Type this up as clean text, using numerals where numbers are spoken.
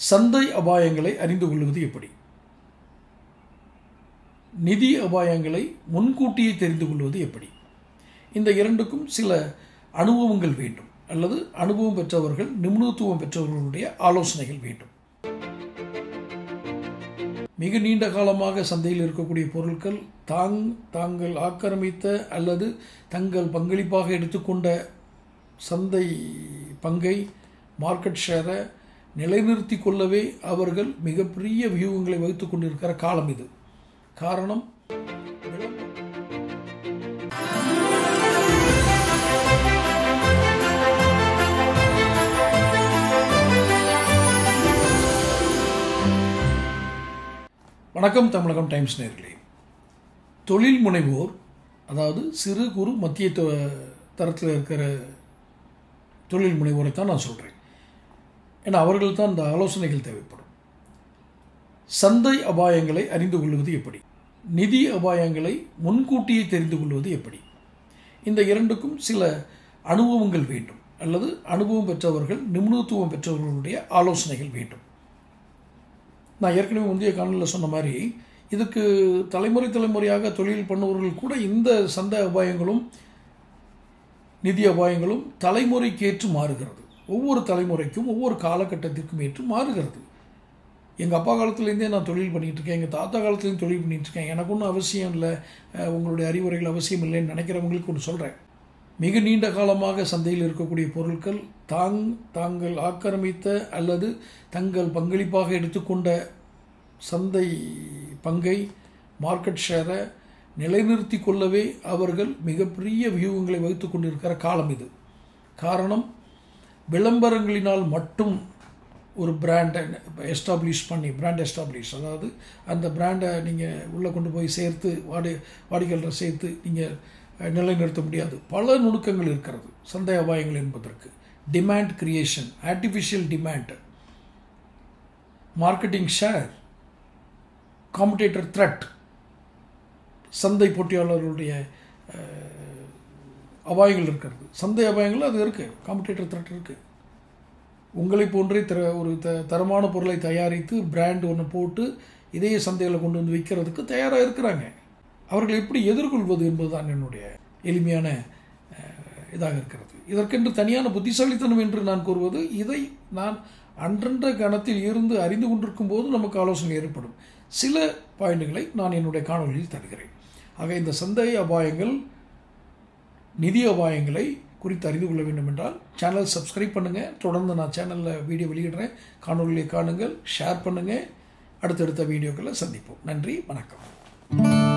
சந்தை அபாயங்களை அறிந்து கொள்வது எப்படி? நிதி அபாயங்களை முன்கூட்டியே தெரிந்து கொள்வது எப்படி? இந்த இரண்டுக்கும் சில அனுபவங்கள் வேண்டும், அல்லது அனுபவம் பெற்றவர்கள், நிபுணத்துவம் பெற்றவர்களுடைய ஆலோசனைகள் வேண்டும். மிக நீண்ட காலமாக சந்தையில் இருக்கக்கூடிய பொருட்கள் தாங்கள் ஆக்கிரமித்த அல்லது தங்கள் பங்களிப்பாக எடுத்துக்கொண்ட சந்தை பங்கை, மார்க்கெட் ஷேரை நிலைநிறுத்தி கொள்ளவே அவர்கள் மிகப்பெரிய வியூகங்களை வகுத்து கொண்டிருக்கிற காலம் இது. காரணம், வணக்கம் தமிழகம் டைம்ஸ் நேயர்களே. தொழில் முனைவோர், அதாவது சிறு குறு மத்திய தரத்தில் இருக்கிற தொழில் முனைவோரை தான் நான் சொல்கிறேன். ஏன்னா அவர்கள் தான் இந்த ஆலோசனைகள் தேவைப்படும். சந்தை அபாயங்களை அறிந்து கொள்வது எப்படி? நிதி அபாயங்களை முன்கூட்டியே தெரிந்து கொள்வது எப்படி? இந்த இரண்டுக்கும் சில அனுபவங்கள் வேண்டும், அல்லது அனுபவம் பெற்றவர்கள், நிபுணத்துவம் பெற்றவர்களுடைய ஆலோசனைகள் வேண்டும். நான் ஏற்கனவே முந்தைய காணொலியில் சொன்ன மாதிரி, இதுக்கு தலைமுறையாக தொழில் பண்ணுபவர்கள் கூட இந்த சந்தை அபாயங்களும் நிதி அபாயங்களும் தலைமுறைக்கு ஏற்று மாறுகிறது. ஒவ்வொரு தலைமுறைக்கும் ஒவ்வொரு காலகட்டத்திற்கும் ஏற்று மாறுகிறது. எங்கள் அப்பா காலத்துலேருந்தே நான் தொழில் பண்ணிகிட்ருக்கேன், எங்கள் தாத்தா காலத்துலேயும் தொழில் பண்ணிகிட்ருக்கேன். எனக்கு ஒன்றும் அவசியம் இல்லை, உங்களுடைய அறிவுரைகள் அவசியம் இல்லைன்னு நினைக்கிறவங்களுக்கு ஒன்று சொல்கிறேன். மிக நீண்ட காலமாக சந்தையில் இருக்கக்கூடிய பொருட்கள் தாங்கள் ஆக்கிரமித்த அல்லது தங்கள் பங்களிப்பாக எடுத்துக்கொண்ட சந்தை பங்கை, மார்க்கெட் ஷேரை நிலைநிறுத்தி கொள்ளவே அவர்கள் மிகப்பெரிய வியூகங்களை வகுத்து கொண்டிருக்கிற காலம் இது. காரணம், விளம்பரங்களினால் மட்டும் ஒரு பிராண்டை பிராண்ட் எஸ்டாப்ளிஷ், அதாவது அந்த பிராண்டை நீங்கள் உள்ளே கொண்டு போய் சேர்த்து வாடிக்கையாளரை சேர்த்து நீங்கள் நிலைநிறுத்த முடியாது. பல நுணுக்கங்கள் இருக்கிறது சந்தை அபாயங்கள் என்பதற்கு. Demand creation, artificial demand, marketing share, competitor threat, சந்தை போட்டியாளர்களுடைய அபாயங்கள் இருக்கிறது. சந்தை அபாயங்கள் அது இருக்குது, காம்படேட்டர் த்ரெட் இருக்குது. உங்களை போன்றே ஒரு தரமான பொருளை தயாரித்து பிராண்ட் ஒன்று போட்டு இதே சந்தையில் கொண்டு வந்து விற்கிறதுக்கு தயாராக இருக்கிறாங்க. அவர்களை எப்படி எதிர்கொள்வது என்பதுதான் என்னுடைய எளிமையான இதாக இருக்கிறது. இதற்கென்று தனியான புத்திசாலித்தனம் என்று நான் கூறுவது, இதை நான் அன்றன்ற கணத்தில் இருந்து அறிந்து கொண்டிருக்கும் போது நமக்கு ஆலோசனை ஏற்படும். சில பாயிண்ட்களை நான் என்னுடைய காணொலியில் தருகிறேன். ஆக இந்த சந்தை அபாயங்கள், நிதி அபாயங்களை குறித்து அறிந்து கொள்ள வேண்டும் என்றால் சேனல் சப்ஸ்கிரைப் பண்ணுங்கள். தொடர்ந்து நான் சேனலில் வீடியோ வெளியிடுறேன், காணொலியை காணுங்கள், ஷேர் பண்ணுங்கள். அடுத்தடுத்த வீடியோக்களை சந்திப்போம். நன்றி, வணக்கம்.